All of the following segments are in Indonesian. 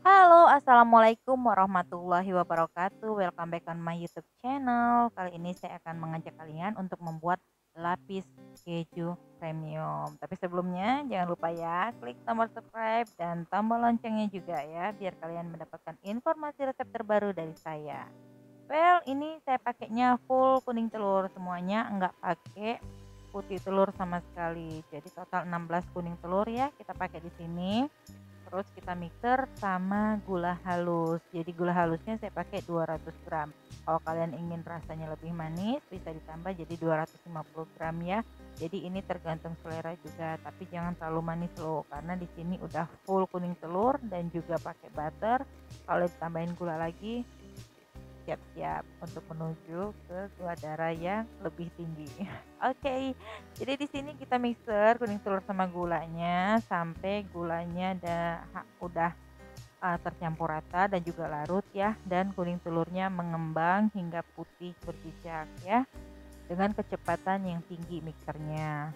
Halo, assalamualaikum warahmatullahi wabarakatuh. Welcome back on my YouTube channel. Kali ini saya akan mengajak kalian untuk membuat lapis keju premium. Tapi sebelumnya jangan lupa ya, klik tombol subscribe dan tombol loncengnya juga ya, biar kalian mendapatkan informasi resep terbaru dari saya. Well, ini saya pakainya full kuning telur semuanya, enggak pakai putih telur sama sekali. Jadi total 16 kuning telur ya kita pakai di sini. Terus kita mixer sama gula halus. Jadi gula halusnya saya pakai 200 gram. Kalau kalian ingin rasanya lebih manis bisa ditambah jadi 250 gram ya. Jadi ini tergantung selera juga, tapi jangan terlalu manis loh karena di sini udah full kuning telur dan juga pakai butter. Kalau ditambahin gula lagi siap-siap untuk menuju ke gula darah yang lebih tinggi. Oke, jadi di sini kita mixer kuning telur sama gulanya sampai gulanya udah tercampur rata dan juga larut ya, dan kuning telurnya mengembang hingga putih berjejak ya, dengan kecepatan yang tinggi mixernya.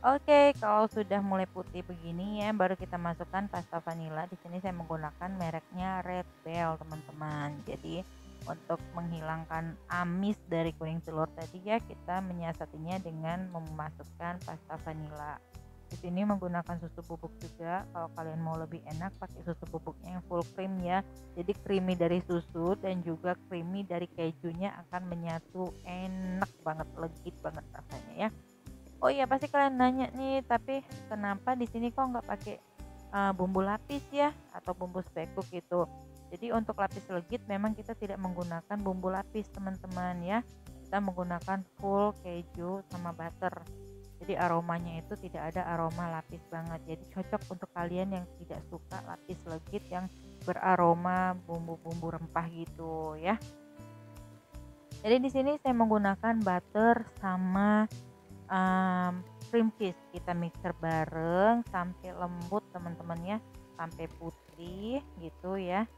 Oke, kalau sudah mulai putih begini ya, baru kita masukkan pasta vanila. Di sini saya menggunakan mereknya Red Bell, teman-teman. Jadi, untuk menghilangkan amis dari kuning telur tadi ya, kita menyiasatinya dengan memasukkan pasta vanila. Di sini menggunakan susu bubuk juga. Kalau kalian mau lebih enak, pakai susu bubuknya yang full cream ya. Jadi creamy dari susu dan juga creamy dari kejunya akan menyatu, enak banget, legit banget rasanya ya. Oh iya, pasti kalian nanya nih, tapi kenapa di sini kok nggak pakai bumbu lapis ya atau bumbu spekuk gitu. Jadi untuk lapis legit memang kita tidak menggunakan bumbu lapis teman-teman ya. Kita menggunakan full keju sama butter. Jadi aromanya itu tidak ada aroma lapis banget. Jadi cocok untuk kalian yang tidak suka lapis legit yang beraroma bumbu-bumbu rempah gitu ya. Jadi di sini saya menggunakan butter sama cream cheese. Kita mixer bareng sampai lembut teman-teman ya, sampai putih gitu ya.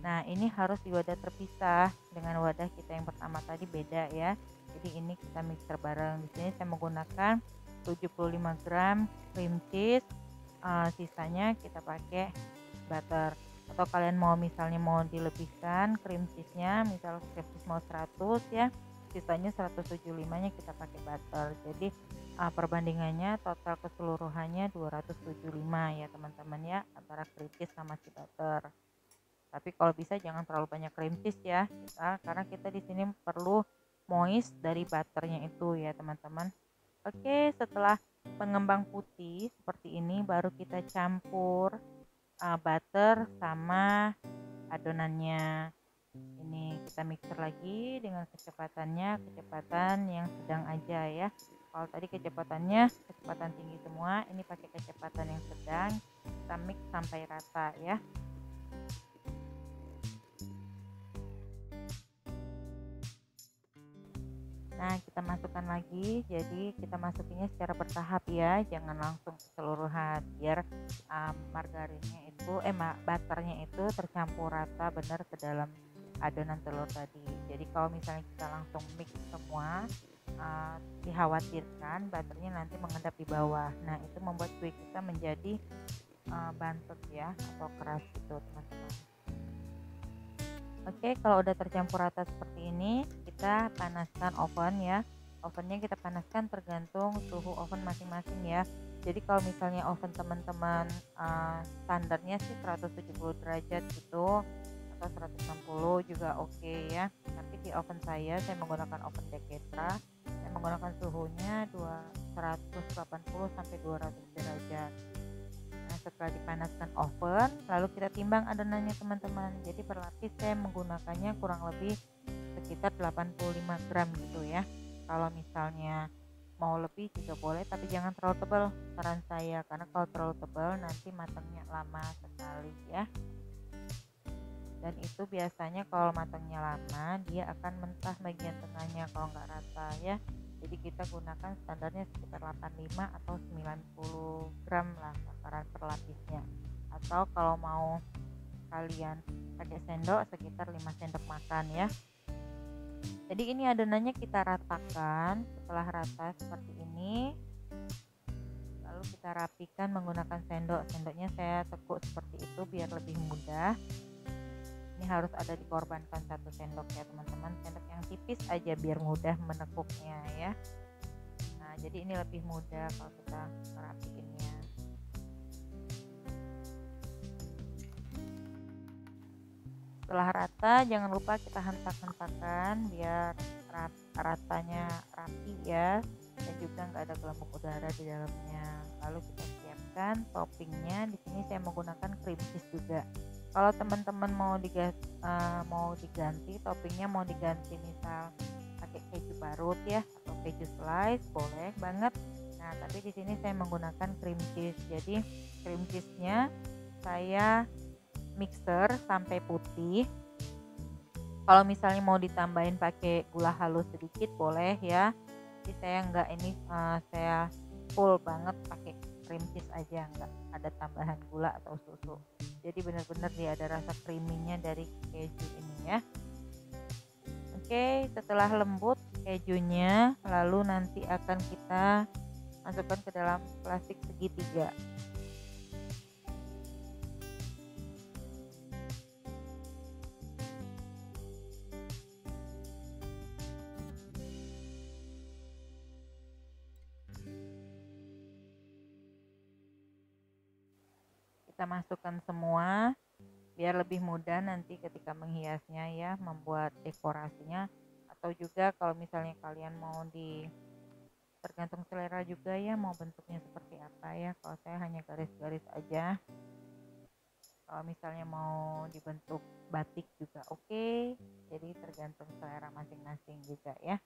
Nah, ini harus di wadah terpisah dengan wadah kita yang pertama tadi, beda ya. Jadi ini kita mixer bareng. Di sini saya menggunakan 75 gram cream cheese, sisanya kita pakai butter. Atau kalian mau misalnya mau dilebihkan cream cheese-nya, misal cream cheese mau 100 ya, sisanya 175-nya kita pakai butter. Jadi perbandingannya total keseluruhannya 275 ya teman-teman ya, antara cream cheese sama si butter. Tapi kalau bisa jangan terlalu banyak cream cheese ya, karena kita di sini perlu moist dari butternya itu ya teman-teman. Oke, setelah pengembang putih seperti ini baru kita campur butter sama adonannya. Ini kita mixer lagi dengan kecepatan yang sedang aja ya. Kalau tadi kecepatan tinggi semua, ini pakai kecepatan yang sedang. Kita mix sampai rata ya. Nah, kita masukkan lagi. Jadi kita masukinnya secara bertahap ya, jangan langsung keseluruhan biar margarinnya itu butternya itu tercampur rata benar ke dalam adonan telur tadi. Jadi kalau misalnya kita langsung mix semua, dikhawatirkan butternya nanti mengendap di bawah. Nah, itu membuat kue kita menjadi bantet ya atau keras gitu teman-teman. Oke, kalau udah tercampur rata seperti ini, kita panaskan oven ya. Ovennya kita panaskan tergantung suhu oven masing-masing ya. Jadi kalau misalnya oven teman-teman standarnya sih 170 derajat gitu, atau 160 juga oke ya. Tapi di oven saya menggunakan oven Deketra. Saya menggunakan suhunya 180 sampai 200 derajat. Nah, setelah dipanaskan oven, lalu kita timbang adonannya teman-teman. Jadi per lapis saya menggunakannya kurang lebih sekitar 85 gram gitu ya. Kalau misalnya mau lebih juga boleh, tapi jangan terlalu tebal saran saya, karena kalau terlalu tebal nanti matangnya lama sekali ya. Dan itu biasanya kalau matangnya lama dia akan mentah bagian tengahnya kalau nggak rata ya. Jadi kita gunakan standarnya sekitar 85 atau 90 gram lah takaran per lapisnya. Atau kalau mau kalian pakai sendok sekitar 5 sendok makan ya. Jadi ini adonannya kita ratakan. Setelah rata seperti ini, lalu kita rapikan menggunakan sendok. Sendoknya saya tekuk seperti itu biar lebih mudah. Ini harus ada dikorbankan 1 sendok ya teman-teman, sendok yang tipis aja biar mudah menekuknya ya. Nah jadi ini lebih mudah kalau kita merapiinnya. Setelah rata jangan lupa kita hentak-hentakan biar ratanya rapi ya, dan juga nggak ada gelembung udara di dalamnya. Lalu kita siapkan toppingnya. Di sini saya menggunakan cream cheese juga. Kalau teman-teman mau diganti toppingnya, mau diganti misal pakai keju parut ya atau keju slice, boleh banget. Nah tapi di sini saya menggunakan cream cheese. Jadi cream cheese-nya saya mixer sampai putih. Kalau misalnya mau ditambahin pakai gula halus sedikit boleh ya. Jadi saya enggak ini saya full banget pakai cream cheese aja, enggak ada tambahan gula atau susu. Jadi benar-benar dia ada rasa creaminya dari keju ini ya. Oke, setelah lembut kejunya, lalu nanti akan kita masukkan ke dalam plastik segitiga. Kita masukkan semua biar lebih mudah nanti ketika menghiasnya ya, membuat dekorasinya. Atau juga kalau misalnya kalian mau tergantung selera juga ya, mau bentuknya seperti apa ya. Kalau saya hanya garis-garis aja. Kalau misalnya mau dibentuk batik juga oke. Jadi tergantung selera masing-masing juga ya.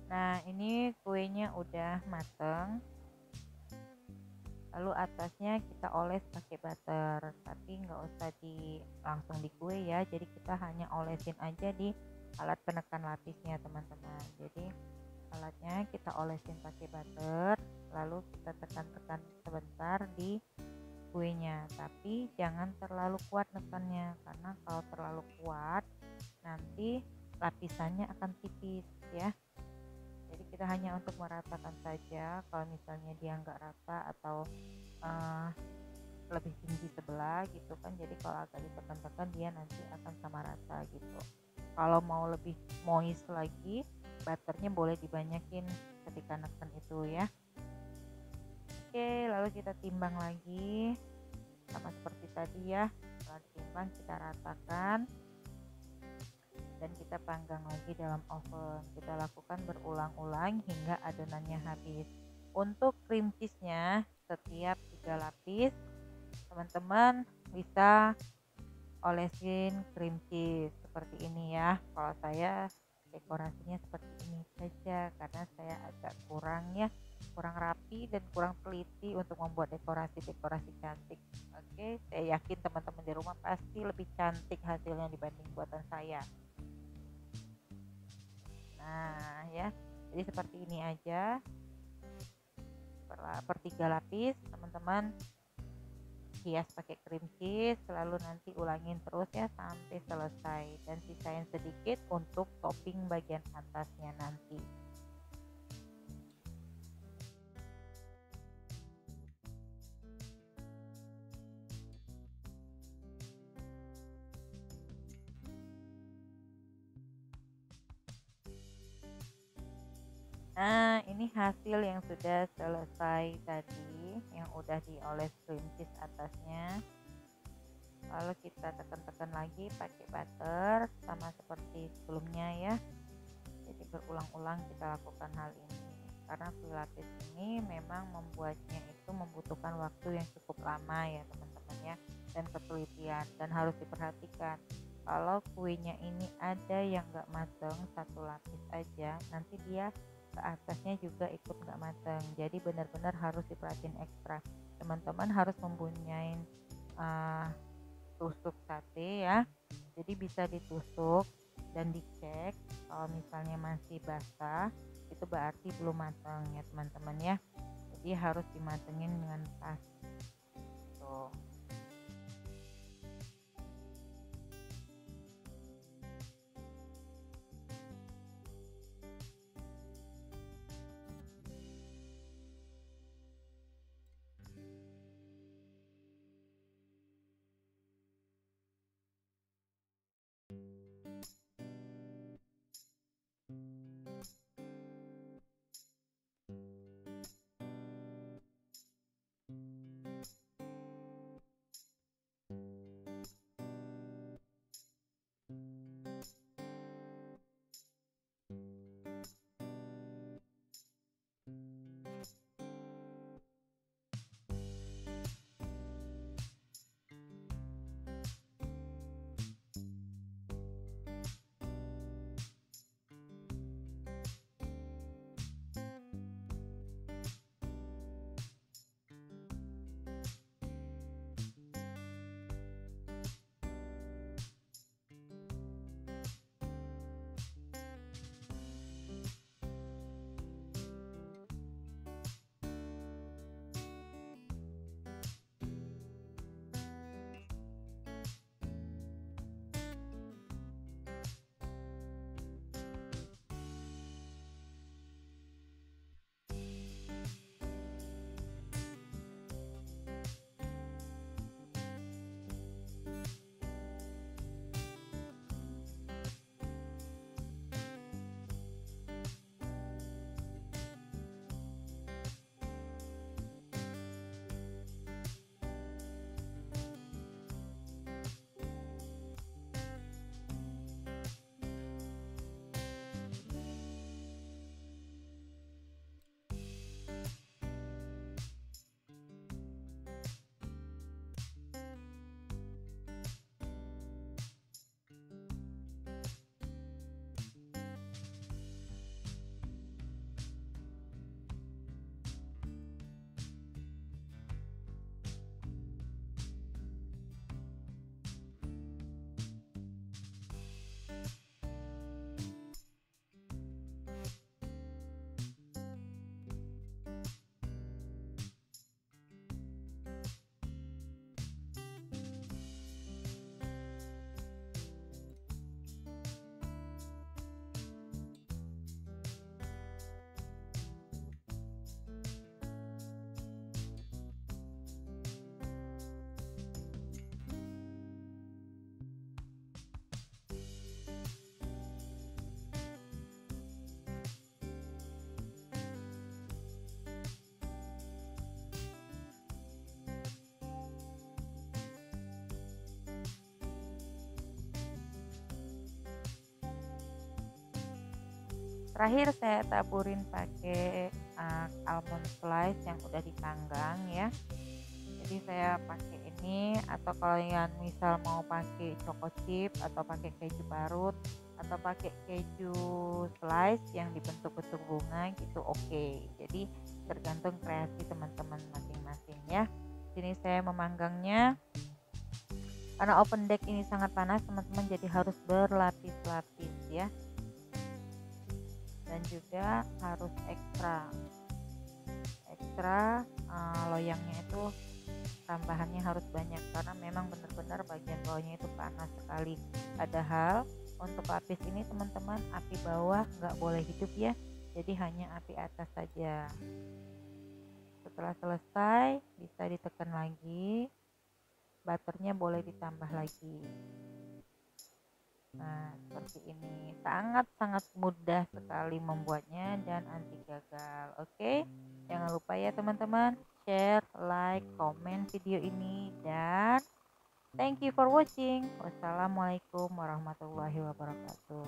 Nah ini kuenya udah mateng, lalu atasnya kita oles pakai butter, tapi nggak usah langsung di kue ya. Jadi kita hanya olesin aja di alat penekan lapisnya teman-teman. Jadi alatnya kita olesin pakai butter, lalu kita tekan-tekan sebentar di kuenya, tapi jangan terlalu kuat nekannya, karena kalau terlalu kuat nanti lapisannya akan tipis ya. Jadi kita hanya untuk meratakan saja. Kalau misalnya dia nggak rata atau lebih tinggi sebelah gitu kan, jadi kalau agak ditekan-tekan dia nanti akan sama rata gitu. Kalau mau lebih moist lagi, butternya boleh dibanyakin ketika neken itu ya. Oke, lalu kita timbang lagi sama seperti tadi ya. Setelah ditimbang kita ratakan dan kita panggang lagi dalam oven. Kita lakukan berulang-ulang hingga adonannya habis. Untuk cream cheese-nya setiap 3 lapis teman-teman bisa olesin cream cheese seperti ini ya. Kalau saya dekorasinya seperti ini saja karena saya agak kurang rapi dan kurang teliti untuk membuat dekorasi cantik. Oke, saya yakin teman-teman di rumah pasti lebih cantik hasilnya dibanding buatan saya. Nah ya, jadi seperti ini aja per 3 lapis teman-teman hias pakai cream cheese, lalu nanti ulangin terus ya sampai selesai, dan sisain sedikit untuk topping bagian atasnya nanti. Nah, ini hasil yang sudah selesai tadi, yang udah dioles cream cheese atasnya. Lalu kita tekan-tekan lagi pakai butter sama seperti sebelumnya ya. Jadi berulang-ulang kita lakukan hal ini. Karena kue lapis ini memang membuatnya itu membutuhkan waktu yang cukup lama ya teman-teman ya, dan ketelitian, dan harus diperhatikan. Kalau kuenya ini ada yang nggak mateng satu lapis aja, nanti dia ke atasnya juga ikut nggak mateng. Jadi benar-benar harus diperhatiin ekstra. Teman-teman harus mempunyai uh, tusuk sate ya, jadi bisa ditusuk dan dicek. Kalau misalnya masih basah itu berarti belum matang ya teman-teman ya, jadi harus dimatengin dengan pas tuh. Terakhir saya taburin pakai almond slice yang udah dipanggang ya. Jadi saya pakai ini, atau kalian misal mau pakai choco chip atau pakai keju parut atau pakai keju slice yang dibentuk-bentuk bunga gitu, oke. Jadi tergantung kreasi teman-teman masing-masing ya. Sini saya memanggangnya karena open deck ini sangat panas teman-teman, jadi harus berlapis-lapis ya, dan juga harus ekstra loyangnya itu tambahannya harus banyak karena memang benar-benar bagian bawahnya itu panas sekali. Padahal untuk lapis ini teman-teman, api bawah nggak boleh hidup ya, jadi hanya api atas saja. Setelah selesai bisa ditekan lagi, butternya boleh ditambah lagi. Nah, seperti ini. Sangat-sangat mudah sekali membuatnya dan anti gagal. Oke, jangan lupa ya teman-teman, share, like, komen video ini, dan thank you for watching. Wassalamualaikum warahmatullahi wabarakatuh.